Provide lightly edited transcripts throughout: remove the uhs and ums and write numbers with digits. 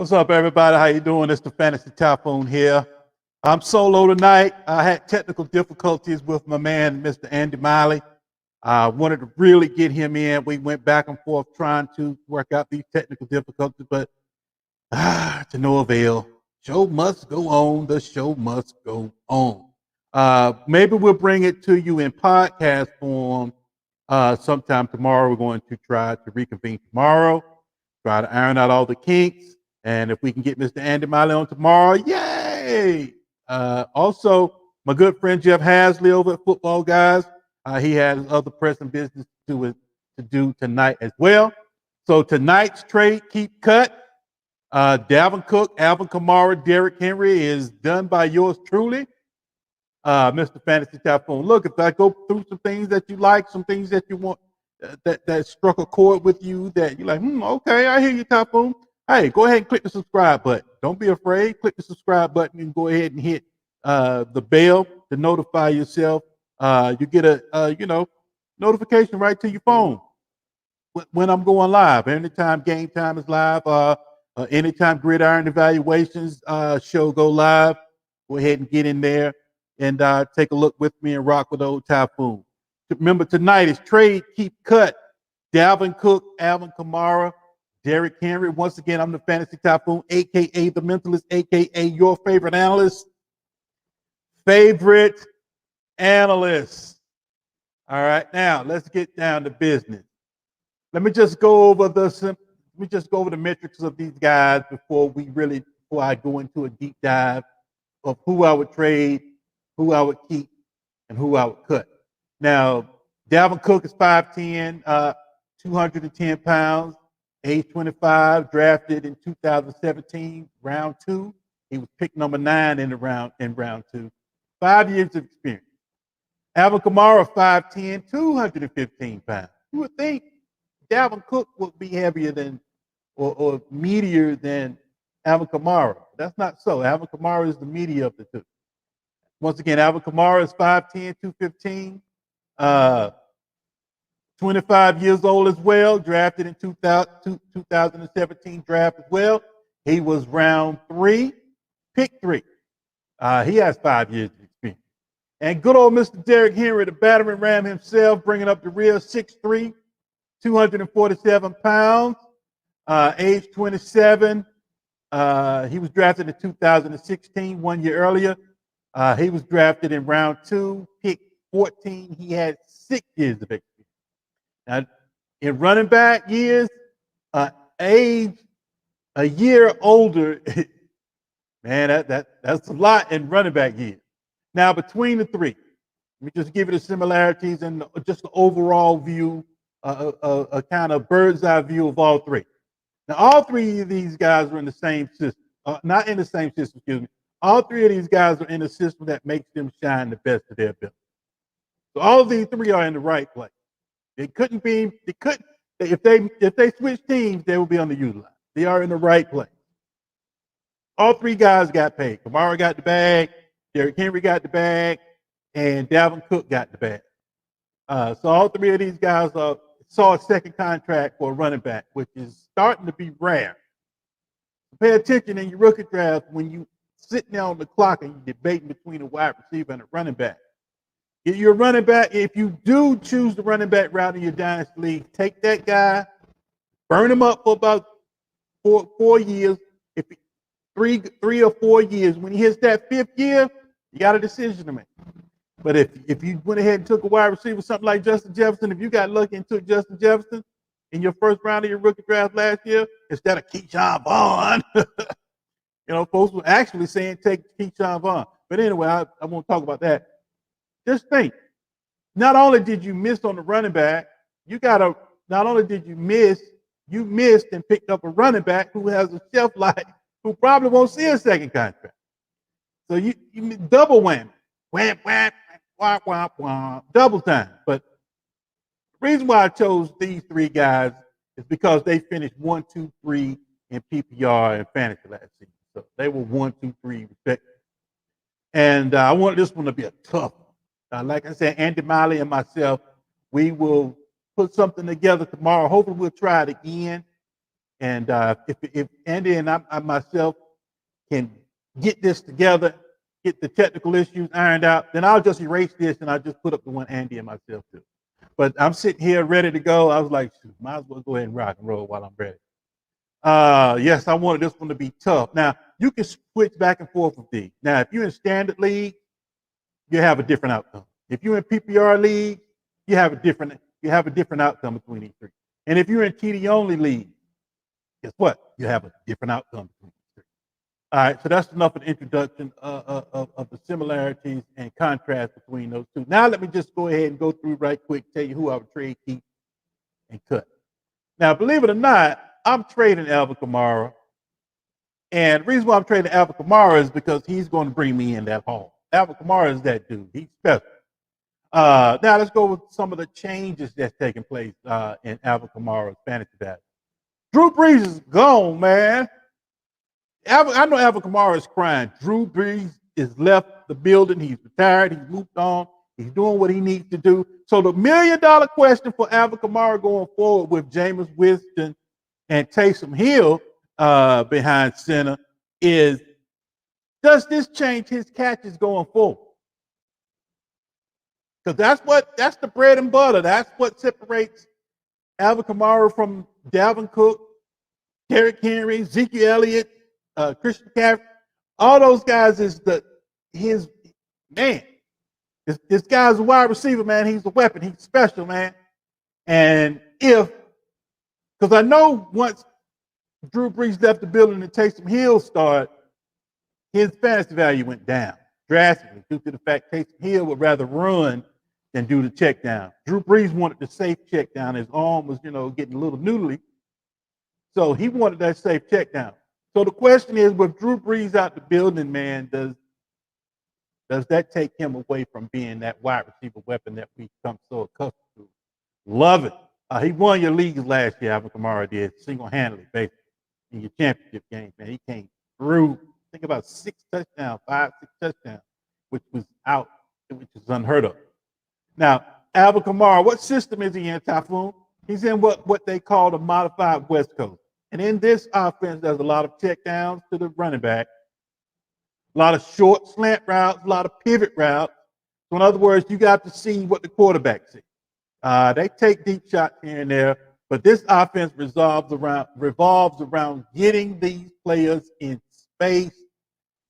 What's up, everybody? How you doing? It's the Fantasy Typhoon here. I'm solo tonight. I had technical difficulties with my man, Mr. Andy Miley. I wanted to really get him in. We went back and forth trying to work out these technical difficulties, but to no avail. Show must go on. The show must go on. Maybe we'll bring it to you in podcast form sometime tomorrow. We're going to try to reconvene tomorrow, try to iron out all the kinks. And if we can get Mr. Andy Miley on tomorrow, yay! Also, my good friend Jeff Hasley over at Football Guys, he has other pressing business to do tonight as well. So tonight's trade keep cut. Dalvin Cook, Alvin Kamara, Derrick Henry is done by yours truly, Mr. Fantasy Typhoon. Look, if I go through some things that you like, some things that you want, that struck a chord with you, that you're like, okay, I hear you, Typhoon. Hey, go ahead and click the subscribe button. Don't be afraid. Click the subscribe button and go ahead and hit the bell to notify yourself. You get a notification right to your phone when I'm going live. Anytime Game Time is live, anytime Gridiron Evaluations show go live, go ahead and get in there and take a look with me and rock with old Typhoon. Remember, tonight is trade keep cut. Dalvin Cook, Alvin Kamara, Derrick Henry. Once again, I'm the Fantasy Typhoon, a.k.a. the Mentalist, a.k.a. your favorite analyst. All right, now let's get down to business. Let me just go over the metrics of these guys before I go into a deep dive of who I would trade, who I would keep, and who I would cut. Now, Dalvin Cook is 5'10", 210 pounds. Age 25, drafted in 2017, round 2. He was picked number 9 in round 2. 5 years of experience. Alvin Kamara, 5'10", 215 pounds. You would think Dalvin Cook would be heavier than or meatier than Alvin Kamara. That's not so. Alvin Kamara is the meatier of the two. Once again, Alvin Kamara is 5'10", 215. 25 years old as well, drafted in 2017 draft as well. He was round 3, pick 3. He has 5 years of experience. And good old Mr. Derrick Henry, the battering ram himself, bringing up the rear, 6'3", 247 pounds, age 27. He was drafted in 2016, 1 year earlier. He was drafted in round 2, pick 14. He had 6 years of experience. Now, in running back years, age a year older, man, that's a lot in running back years. Now, between the three, let me just give you the similarities and just the overall view, a kind of bird's eye view of all three. Now, all three of these guys are in the same system, not in the same system, excuse me. All three of these guys are in a system that makes them shine the best of their ability. So all of these three are in the right place. If they switch teams, they will be underutilized. They are in the right place. All three guys got paid. Kamara got the bag, Derrick Henry got the bag, and Dalvin Cook got the bag. So all three of these guys saw a second contract for a running back, which is starting to be rare. Pay attention in your rookie draft when you sitting there on the clock and you're debating between a wide receiver and a running back. If you're a running back, if you do choose the running back route in your dynasty league, take that guy, burn him up for about four years. If three or 4 years, when he hits that 5th year, you got a decision to make. But if you went ahead and took a wide receiver, something like Justin Jefferson, if you got lucky and took Justin Jefferson in your first round of your rookie draft last year, instead of Keyshawn Vaughn, folks were actually saying take Keyshawn Vaughn. But anyway, I won't talk about that. Just think, not only did you miss on the running back, not only did you missed and picked up a running back who has a shelf life, who probably won't see a second contract. So you double whammy. Wham, wham, wham, wham, wham, double time. But the reason why I chose these three guys is because they finished 1, 2, 3 in PPR and fantasy last season. So they were 1, 2, 3 respectively. And I want this one to be a tough one. Like I said, Andy Miley and myself, we will put something together tomorrow. Hopefully we'll try it again And if Andy and I myself can get this together, get the technical issues ironed out, then I'll just erase this and I'll just put up the one Andy and myself do. But I'm sitting here ready to go. I was like, might as well go ahead and rock and roll while I'm ready. Yes, I wanted this one to be tough. Now, you can switch back and forth with these. Now, if you're in standard league, you have a different outcome. If you're in PPR league, you have a different outcome between these three. And if you're in TD only league, guess what? You have a different outcome between these three. All right, so that's enough of an introduction of the similarities and contrast between those two. Now let me just go ahead and go through right quick, tell you who I would trade, keep, and cut. Now, believe it or not, I'm trading Alvin Kamara. And the reason why I'm trading Alvin Kamara is because he's going to bring me in that haul. Alvin Kamara is that dude. He's special. Now let's go with some of the changes that's taking place in Alvin Kamara's fantasy value. Drew Brees is gone, man. I know Alvin Kamara is crying. Drew Brees is left the building. He's retired. He's moved on. He's doing what he needs to do. So the $1 million question for Alvin Kamara going forward with Jameis Winston and Taysom Hill behind center is, does this change his catches going forward? Because that's the bread and butter. That's what separates Alvin Kamara from Dalvin Cook, Derrick Henry, Ezekiel Elliott, Christian McCaffrey. All those guys is his man. This guy's a wide receiver, man. He's a weapon. He's special, man. And because I know once Drew Brees left the building and Taysom Hill started, his fantasy value went down drastically due to the fact Taysom Hill would rather run than do the check down. Drew Brees wanted the safe check down. His arm was, getting a little noodly. So he wanted that safe check down. So the question is, with Drew Brees out the building, man, does that take him away from being that wide receiver weapon that we've become so accustomed to? Love it. He won your leagues last year, Alvin Kamara did, single-handedly, basically, in your championship games, man. He came through, think about 6 touchdowns, 5, 6 touchdowns, which is unheard of. Now, Alvin Kamara, what system is he in, Typhoon? He's in what they call the modified West Coast. And in this offense, there's a lot of check downs to the running back, a lot of short slant routes, a lot of pivot routes. So in other words, you got to see what the quarterback sees. They take deep shots here and there, but this offense revolves around getting these players in space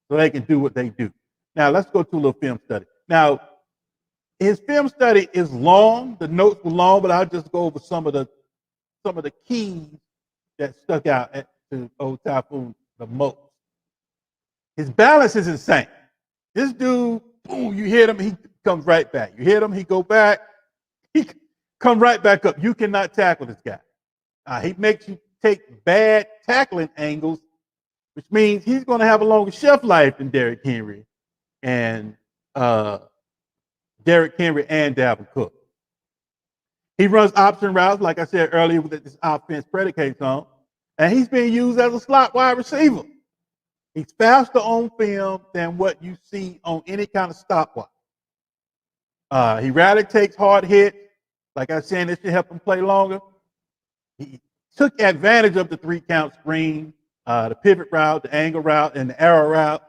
so they can do what they do. Now let's go to a little film study. Now, his film study is long. The notes were long, but I'll just go over some of the keys that stuck out to old Typhoon the most. His balance is insane. This dude, boom, you hit him, he comes right back. You hit him, he go back, he come right back up. You cannot tackle this guy. He makes you take bad tackling angles, which means he's going to have a longer shelf life than Derrick Henry and Dalvin Cook. He runs option routes, like I said earlier, that this offense predicates on, and he's being used as a slot wide receiver. He's faster on film than what you see on any kind of stopwatch. He rarely takes hard hits. Like I said, this should help him play longer. He took advantage of the 3-count screen, the pivot route, the angle route, and the arrow route,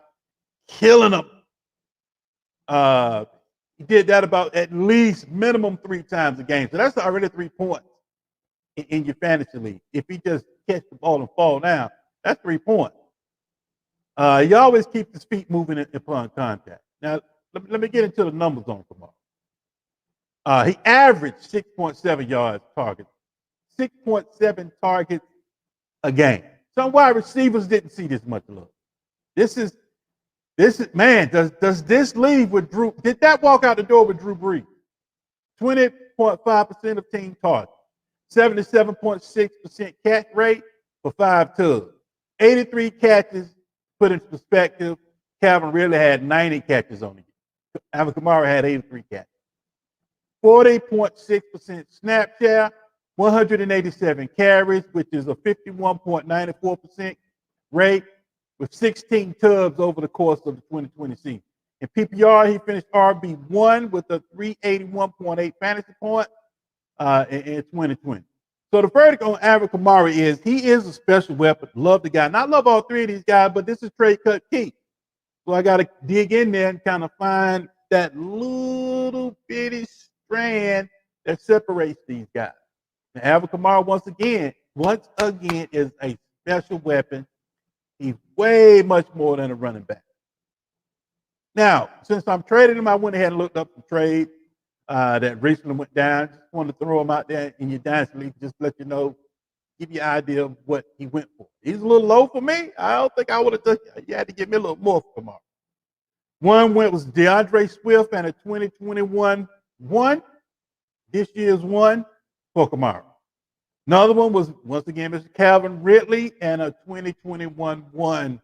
killing them. He did that about at least minimum 3 times a game. So that's already 3 points in your fantasy league. If he just catch the ball and fall down, that's 3 points. He always keeps his feet moving upon contact. Now, let me get into the numbers on Kamara. He averaged 6.7 yards targets, 6.7 targets a game. Some wide receivers didn't see this much love. This is man. Does this leave with Drew? Did that walk out the door with Drew Brees? 20.5% of team targets, 77.6% catch rate for 5 tugs, 83 catches. Put into perspective, Calvin really had 90 catches on it. Alvin Kamara had 83 catches. 40.6% snap share, 187 carries, which is a 51.94% rate, with 16 tubs over the course of the 2020 season. In PPR, he finished RB1 with a 381.8 fantasy point in 2020. So the verdict on Alvin Kamara is he is a special weapon. Love the guy. And I love all three of these guys, but this is trade cut key. So I got to dig in there and kind of find that little bitty strand that separates these guys. Now, Alvin Kamara, once again, is a special weapon. He's way much more than a running back. Now, since I'm trading him, I went ahead and looked up some trades that recently went down. Just wanted to throw him out there in your dynasty league, just let you know, give you an idea of what he went for. He's a little low for me. I don't think I would have done it. You had to give me a little more for tomorrow. One went was DeAndre Swift and a 2021 one. This year's one for Kamara. Another one was, once again, Mr. Calvin Ridley and a 2021 one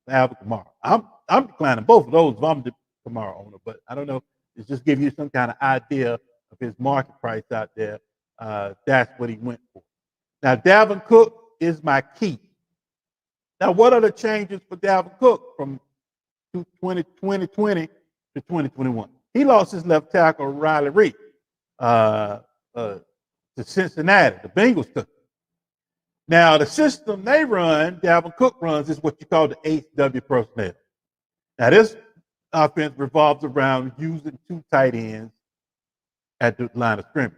for Alvin Kamara. I'm declining both of those if I'm the Kamara owner, but I don't know. It's just give you some kind of idea of his market price out there. That's what he went for. Now, Dalvin Cook is my key. Now, what are the changes for Dalvin Cook from 2020 to 2021? He lost his left tackle, Riley Reid, to Cincinnati. The Bengals took it. Now, the system they run, Dalvin Cook runs, is what you call the HW personnel. Now, this offense revolves around using two tight ends at the line of scrimmage.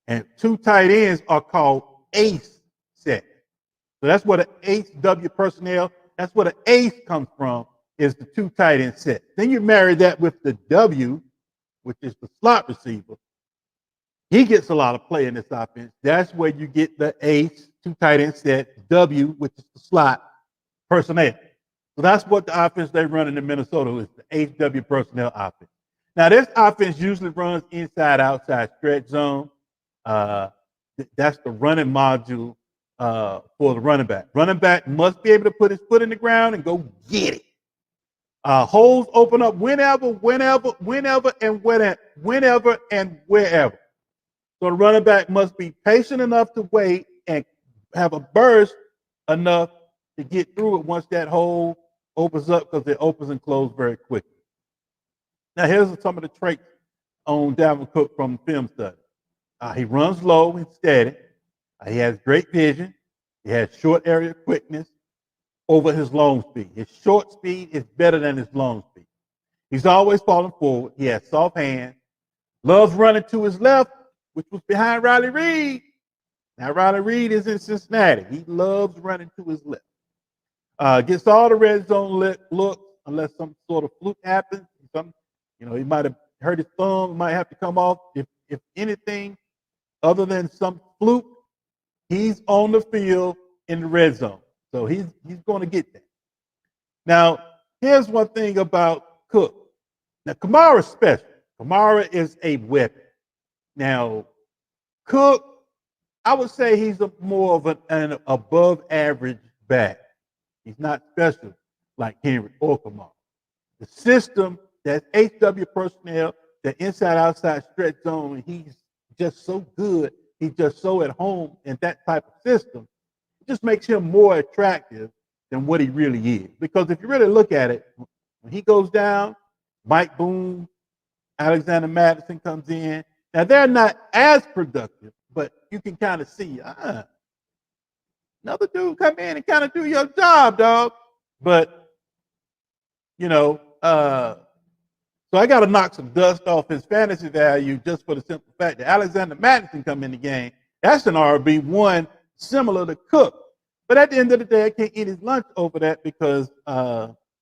And two tight ends are called ace sets. So that's what an HW personnel, that's what an ace comes from, is the two tight end set. Then you marry that with the W, which is the slot receiver. He gets a lot of play in this offense. That's where you get the ace, two tight end set, W, which is the slot personnel. So that's what the offense they run in Minnesota is, the HW personnel offense. Now, this offense usually runs inside, outside stretch zone. That's the running module for the running back. Running back must be able to put his foot in the ground and go get it. Holes open up whenever, and wherever. So the running back must be patient enough to wait and have a burst enough to get through it once that hole opens up, because it opens and closes very quickly. Now, here's some of the traits on Dalvin Cook from film study. He runs low and steady. He has great vision. He has short area quickness over his long speed. His short speed is better than his long speed. He's always falling forward. He has soft hands. Loves running to his left, which was behind Riley Reid. Now, Riley Reid is in Cincinnati. He loves running to his left. Gets all the red zone looks unless some sort of fluke happens. He might have hurt his thumb, might have to come off. If anything other than some fluke, he's on the field in the red zone. So he's going to get that. Now, here's one thing about Cook. Now, Kamara's special. Kamara is a weapon. Now, Cook, I would say he's more of an above average back. He's not special like Henry or Kamara. The system, that HW personnel, the inside-outside stretch zone, he's just so good. He's just so at home in that type of system. It just makes him more attractive than what he really is. Because if you really look at it, when he goes down, Mike Boone, Alexander Madison comes in. Now, they're not as productive, but you can kind of see, another dude come in and kind of do your job, dog. But, so I got to knock some dust off his fantasy value just for the simple fact that Alexander Madison come in the game. That's an RB1 similar to Cook. But at the end of the day, I can't eat his lunch over that because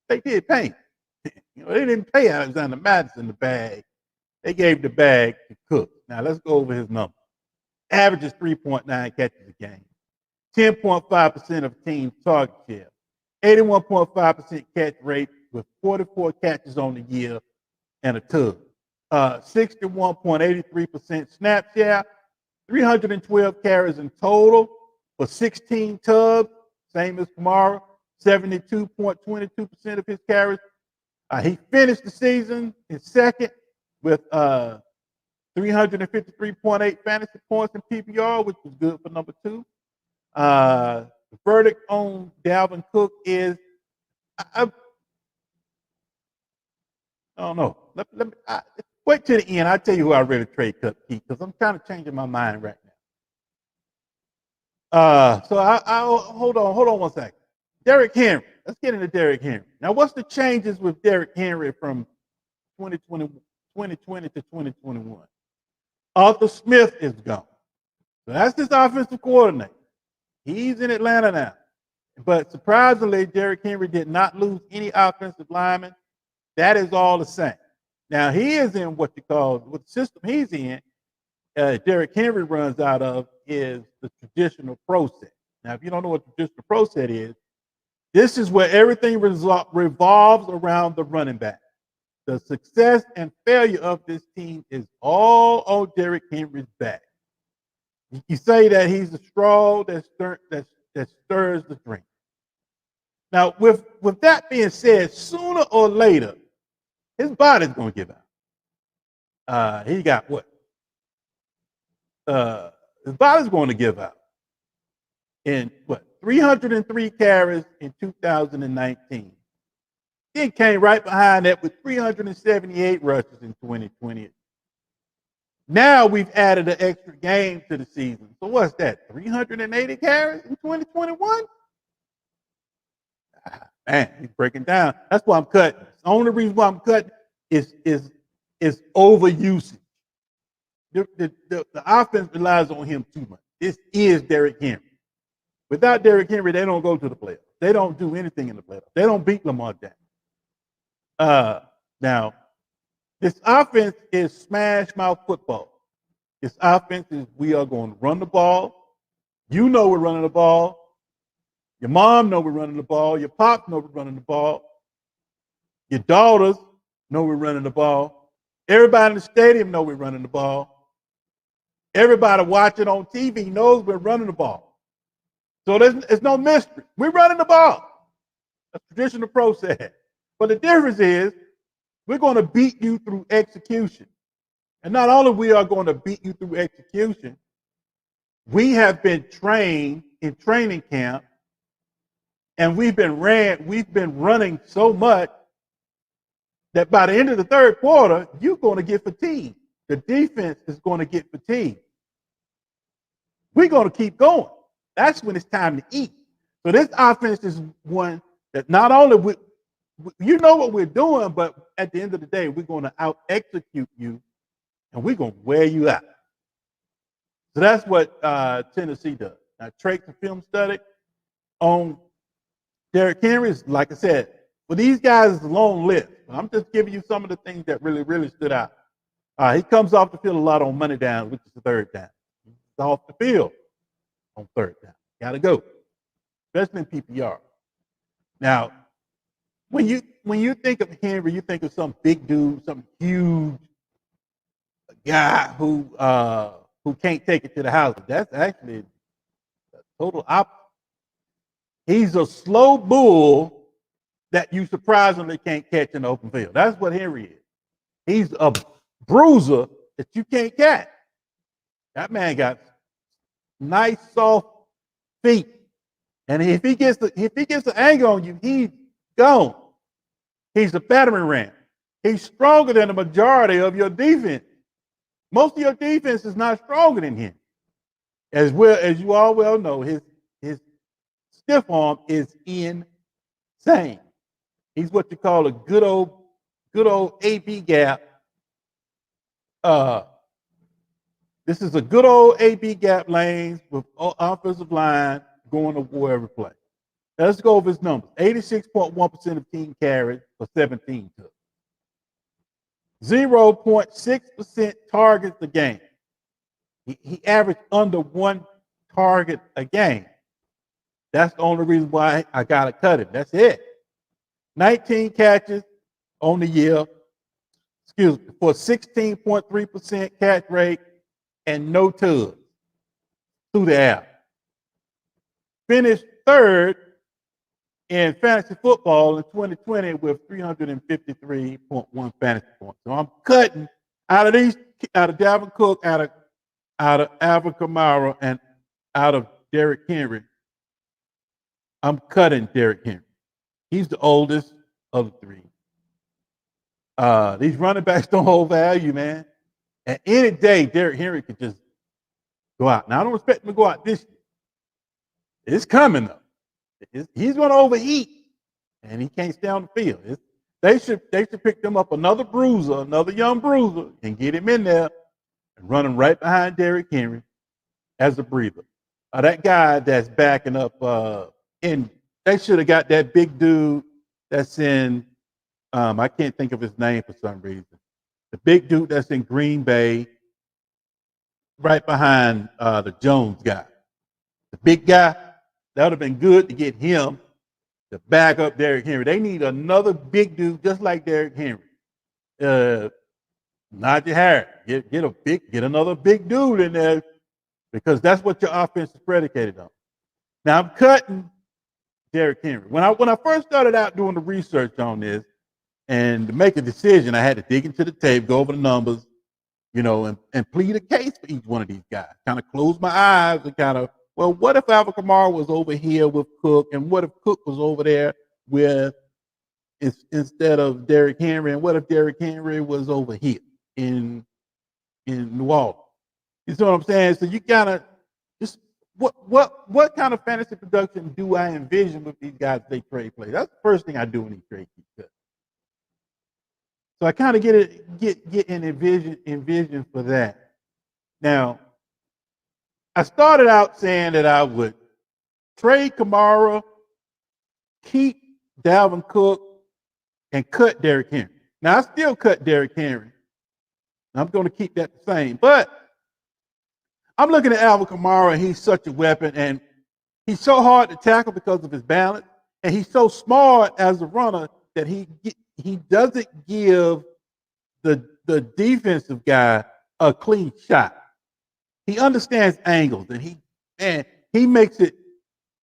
they did pay him. They didn't pay Alexander Madison the bag. They gave the bag to Cook. Now, let's go over his numbers. Averages 3.9 catches a game. 10.5% of team target share. 81.5% catch rate with 44 catches on the year and a tug. 61.83% snap share. 312 carries in total for 16 tubs, same as Kamara. 72.22% of his carries. He finished the season in second with 353.8 fantasy points in PPR, which was good for number two. The verdict on Dalvin Cook is, I don't know. Wait till the end. I'll tell you who I really trade cut Keith, because I'm kind of changing my mind right now. So I hold on one second. Derrick Henry. Let's get into Derrick Henry. Now, what's the changes with Derrick Henry from 2020 to 2021? Arthur Smith is gone. So that's his offensive coordinator. He's in Atlanta now. But surprisingly, Derrick Henry did not lose any offensive linemen. That is all the same. Now, he is in what the system he's in, Derrick Henry runs out of is the traditional pro set. Now, if you don't know what traditional pro set is, this is where everything revolves around the running back. The success and failure of this team is all on Derrick Henry's back. You say that he's the straw that stirs the drink. Now, with that being said, sooner or later, his body's going to give out. He got what? His body's going to give out. In what? 303 carries in 2019. Then came right behind that with 378 rushes in 2020. Now we've added an extra game to the season. So what's that? 380 carries in 2021? Man, he's breaking down. That's why I'm cutting. The only reason why I'm cutting is overusage. The offense relies on him too much. This is Derrick Henry. Without Derrick Henry, they don't go to the playoffs. They don't do anything in the playoffs. They don't beat Lamar Jackson. Now, this offense is smash mouth football. This offense is we are going to run the ball. You know we're running the ball. Your mom know we're running the ball. Your pop know we're running the ball. Your daughters know we're running the ball. Everybody in the stadium know we're running the ball. Everybody watching on TV knows we're running the ball. So there's no mystery. We're running the ball. That's traditional process. But the difference is we're going to beat you through execution. And not only we are going to beat you through execution, we have been trained in training camp, and we've been running so much that by the end of the third quarter, you're going to get fatigued. The defense is going to get fatigued. We're going to keep going. That's when it's time to eat. So this offense is one that not only you know what we're doing, but at the end of the day, we're going to out execute you, and we're going to wear you out. So that's what Tennessee does. Now, traits and film study on Derrick Henry is, like I said, for these guys, it's a long list. I'm just giving you some of the things that really, really stood out. He comes off the field a lot on money down, which is the third down. He's off the field on third down. Got to go, especially in PPR. Now, when you think of Henry, you think of some big dude, some huge guy who can't take it to the house. That's actually the total opposite. He's a slow bull that you surprisingly can't catch in the open field. That's what Henry is. He's a bruiser that you can't catch. That man got nice, soft feet. And if he gets the angle on you, he's gone. He's a battering ram. He's stronger than the majority of your defense. Most of your defense is not stronger than him. As well as you all well know, his stiff arm is insane. He's what you call a good old AB gap. This is a good old AB gap lanes with offensive line going to wherever play. Now let's go over his numbers. 86.1% of team carries for 17 touchdowns. 0.6% targets a game. He averaged under one target a game. That's the only reason why I got to cut him. That's it. 19 catches on the year, for 16.3% catch rate and no tugs through the air. Finished third in fantasy football in 2020 with 353.1 fantasy points. So I'm cutting out of Dalvin Cook, out of Alvin Kamara, and out of Derrick Henry. I'm cutting Derrick Henry. He's the oldest of the three. These running backs don't hold value, man. At any day, Derrick Henry could just go out. Now, I don't expect him to go out this year, It's coming though. He's going to overheat, and he can't stay on the field. They should pick them up another bruiser, another young bruiser, and get him in there and run him right behind Derrick Henry as a breather. That guy that's backing up in, they should have got that big dude that's in, I can't think of his name for some reason. The big dude that's in Green Bay, right behind the Jones guy. The big guy, that would have been good to get him to back up Derrick Henry. They need another big dude just like Derrick Henry. Najee Harris, get another big dude in there because that's what your offense is predicated on. Now I'm cutting Derrick Henry. When I first started out doing the research on this and to make a decision, I had to dig into the tape, go over the numbers, and plead a case for each one of these guys. Kind of close my eyes and kind of, well, what if Alvin Kamara was over here with Cook, and what if Cook was over there with instead of Derrick Henry, and what if Derrick Henry was over here in New Orleans? You see what I'm saying? So you kind of just what kind of fantasy production do I envision with these guys they trade plays? That's the first thing I do when these trades keep cut. So I kind of get an envision for that. Now, I started out saying that I would trade Kamara, keep Dalvin Cook, and cut Derrick Henry. Now, I still cut Derrick Henry. I'm going to keep that the same. But I'm looking at Alvin Kamara, and he's such a weapon, and he's so hard to tackle because of his balance, and he's so smart as a runner that he doesn't give the defensive guy a clean shot. He understands angles, and he makes it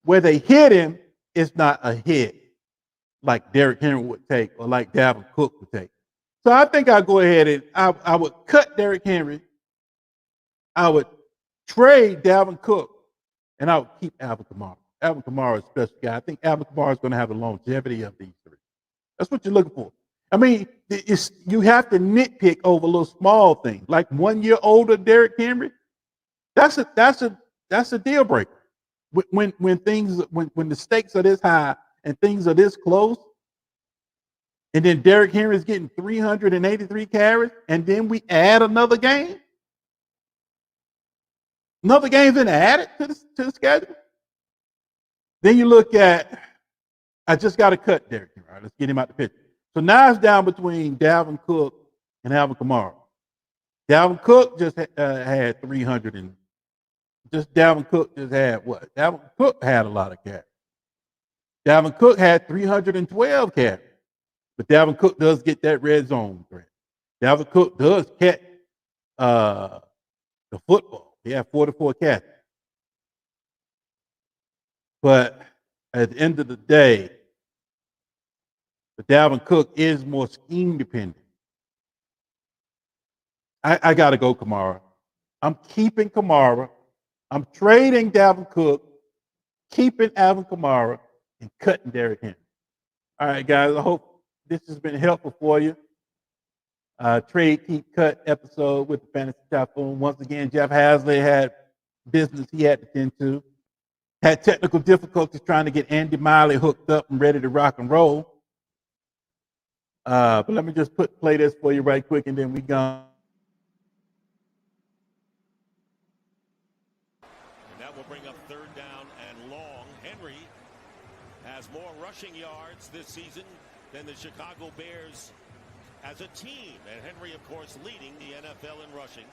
where they hit him, it's not a hit like Derrick Henry would take or like Dalvin Cook would take. So I think I'll go ahead and I would cut Derrick Henry. I would trade Dalvin Cook, and I would keep Alvin Kamara. Alvin Kamara is a special guy. I think Alvin Kamara is going to have the longevity of these three. That's what you're looking for. I mean, you have to nitpick over little small things, like 1 year older Derrick Henry. That's a deal breaker. When the stakes are this high and things are this close, and then Derrick Henry is getting 383 carries, and then we add another game. Another game's been added to the schedule. Then you look at, I just got to cut Derrick Henry. All right, let's get him out the picture. So now it's down between Dalvin Cook and Alvin Kamara. Dalvin Cook just had 300 and Dalvin Cook just had what? Dalvin Cook had a lot of carries. Dalvin Cook had 312 carries. But Dalvin Cook does get that red zone threat. Dalvin Cook does catch the football. He had 44 catches. But at the end of the day, the Dalvin Cook is more scheme dependent. I got to go Kamara. I'm keeping Kamara. I'm trading Dalvin Cook, keeping Alvin Kamara, and cutting Derrick Henry. All right, guys, I hope this has been helpful for you. Trade, keep, cut episode with the Fantasy Typhoon. Once again, Jeff Hasley had business he had to tend to. Had technical difficulties trying to get Andy Miley hooked up and ready to rock and roll. But let me just play this for you right quick, and then we go. And that will bring up third down and long. Henry has more rushing yards this season than the Chicago Bears as a team. And Henry, of course, leading the NFL in rushing.